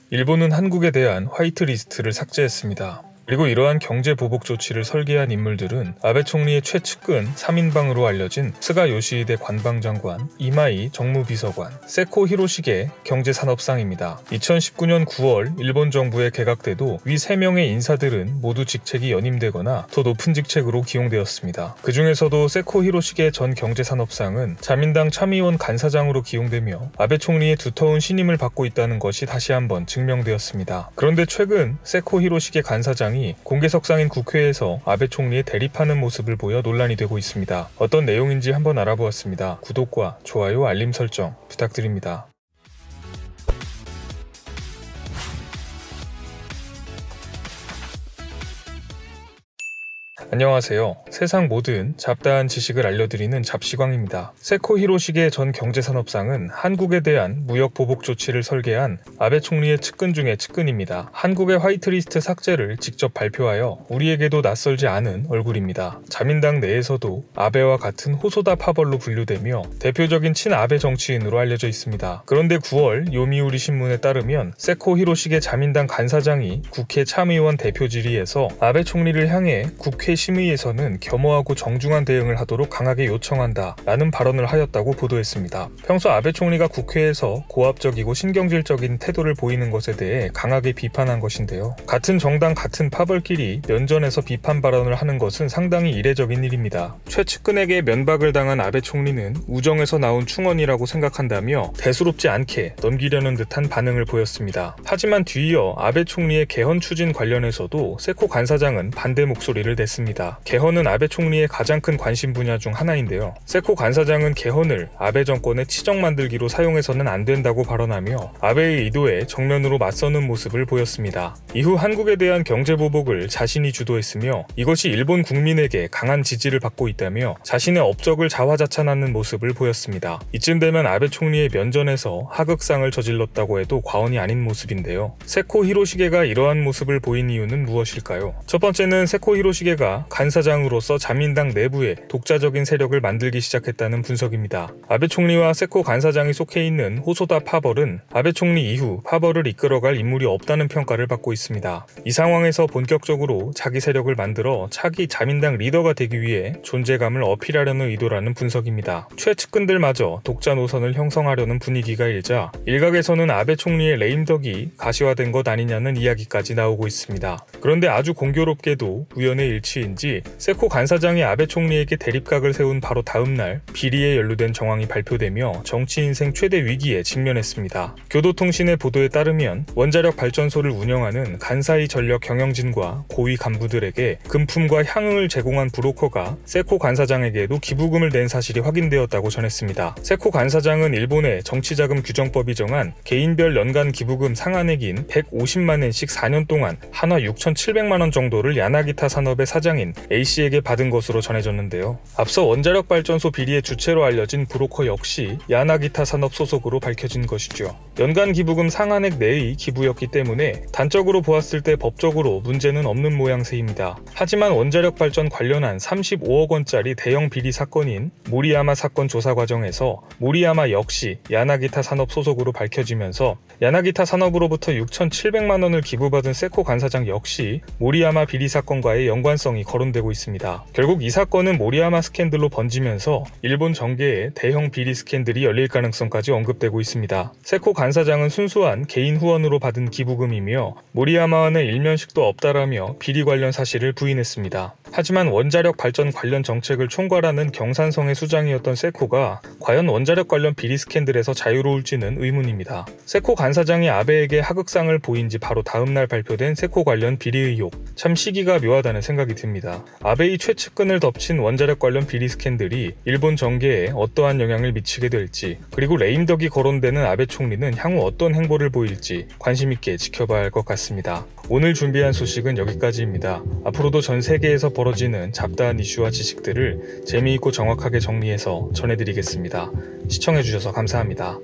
일본은 한국에 대한 화이트리스트를 삭제했습니다. 그리고 이러한 경제보복 조치를 설계한 인물들은 아베 총리의 최측근 3인방으로 알려진 스가 요시히데 관방장관, 이마이 정무비서관, 세코 히로시게 경제산업상입니다. 2019년 9월 일본 정부의 개각돼도 위 3명의 인사들은 모두 직책이 연임되거나 더 높은 직책으로 기용되었습니다. 그 중에서도 세코 히로시게 전 경제산업상은 자민당 참의원 간사장으로 기용되며 아베 총리의 두터운 신임을 받고 있다는 것이 다시 한번 증명되었습니다. 그런데 최근 세코 히로시게 간사장이 공개석상인 국회에서 아베 총리에 대립하는 모습을 보여 논란이 되고 있습니다. 어떤 내용인지 한번 알아보았습니다. 구독과 좋아요, 알림 설정 부탁드립니다. 안녕하세요. 세상 모든 잡다한 지식을 알려드리는 잡시광입니다. 세코 히로시게 전 경제산업상은 한국에 대한 무역 보복 조치를 설계한 아베 총리의 측근 중의 측근입니다. 한국의 화이트리스트 삭제를 직접 발표하여 우리에게도 낯설지 않은 얼굴입니다. 자민당 내에서도 아베와 같은 호소다 파벌로 분류되며 대표적인 친아베 정치인으로 알려져 있습니다. 그런데 9월 요미우리 신문에 따르면 세코 히로시게 자민당 간사장이 국회 참의원 대표 질의에서 아베 총리를 향해 국회 심의에서는 겸허하고 정중한 대응을 하도록 강하게 요청한다 라는 발언을 하였다고 보도했습니다. 평소 아베 총리가 국회에서 고압적이고 신경질적인 태도를 보이는 것에 대해 강하게 비판한 것인데요. 같은 정당 같은 파벌끼리 면전에서 비판 발언을 하는 것은 상당히 이례적인 일입니다. 최측근에게 면박을 당한 아베 총리는 우정에서 나온 충언이라고 생각한다며 대수롭지 않게 넘기려는 듯한 반응을 보였습니다. 하지만 뒤이어 아베 총리의 개헌 추진 관련해서도 세코 간사장은 반대 목소리를 냈습니다. 개헌은 아베 총리의 가장 큰 관심 분야 중 하나인데요. 세코 간사장은 개헌을 아베 정권의 치적 만들기로 사용해서는 안 된다고 발언하며 아베의 의도에 정면으로 맞서는 모습을 보였습니다. 이후 한국에 대한 경제보복을 자신이 주도했으며 이것이 일본 국민에게 강한 지지를 받고 있다며 자신의 업적을 자화자찬하는 모습을 보였습니다. 이쯤 되면 아베 총리의 면전에서 하극상을 저질렀다고 해도 과언이 아닌 모습인데요. 세코 히로시게가 이러한 모습을 보인 이유는 무엇일까요? 첫 번째는 세코 히로시게가 간사장으로서 자민당 내부에 독자적인 세력을 만들기 시작했다는 분석입니다. 아베 총리와 세코 간사장이 속해 있는 호소다 파벌은 아베 총리 이후 파벌을 이끌어갈 인물이 없다는 평가를 받고 있습니다. 이 상황에서 본격적으로 자기 세력을 만들어 차기 자민당 리더가 되기 위해 존재감을 어필하려는 의도라는 분석입니다. 최측근들마저 독자 노선을 형성하려는 분위기가 일자 일각에서는 아베 총리의 레임덕이 가시화된 것 아니냐는 이야기까지 나오고 있습니다. 그런데 아주 공교롭게도 우연의 일치인지 세코 간사장이 아베 총리에게 대립각을 세운 바로 다음날 비리에 연루된 정황이 발표되며 정치 인생 최대 위기에 직면했습니다. 교도통신의 보도에 따르면 원자력 발전소를 운영하는 간사이 전력 경영진과 고위 간부들에게 금품과 향응을 제공한 브로커가 세코 간사장에게도 기부금을 낸 사실이 확인되었다고 전했습니다. 세코 간사장은 일본의 정치자금 규정법이 정한 개인별 연간 기부금 상한액인 150만엔씩 4년 동안 한화 6,700만원 정도를 야나기타 산업의 사장인 A씨에게 받은 것으로 전해졌는데요. 앞서 원자력 발전소 비리의 주체로 알려진 브로커 역시 야나기타 산업 소속으로 밝혀진 것이죠. 연간 기부금 상한액 내의 기부였기 때문에 단적으로 보았을 때 법적으로 문제는 없는 모양새입니다. 하지만 원자력 발전 관련한 35억 원짜리 대형 비리 사건인 모리야마 사건 조사 과정에서 모리야마 역시 야나기타 산업 소속으로 밝혀지면서 야나기타 산업으로부터 6,700만 원을 기부받은 세코 간사장 역시 모리야마 비리 사건과의 연관성이 거론되고 있습니다. 결국 이 사건은 모리야마 스캔들로 번지면서 일본 정계에 대형 비리 스캔들이 열릴 가능성까지 언급되고 있습니다. 세코 간사장은 순수한 개인 후원으로 받은 기부금이며 모리야마와는 일면식도 없다라며 비리 관련 사실을 부인했습니다. 하지만 원자력 발전 관련 정책을 총괄하는 경산성의 수장이었던 세코가 과연 원자력 관련 비리 스캔들에서 자유로울지는 의문입니다. 세코 간사장이 아베에게 하극상을 보인 지 바로 다음날 발표된 세코 관련 비리 의혹, 참 시기가 묘하다는 생각이 듭니다. 아베의 최측근을 덮친 원자력 관련 비리 스캔들이 일본 정계에 어떠한 영향을 미치게 될지, 그리고 레임덕이 거론되는 아베 총리는 향후 어떤 행보를 보일지 관심있게 지켜봐야 할 것 같습니다. 오늘 준비한 소식은 여기까지입니다. 앞으로도 전 세계에서 벌어지는 잡다한 이슈와 지식들을 재미있고 정확하게 정리해서 전해드리겠습니다. 시청해주셔서 감사합니다.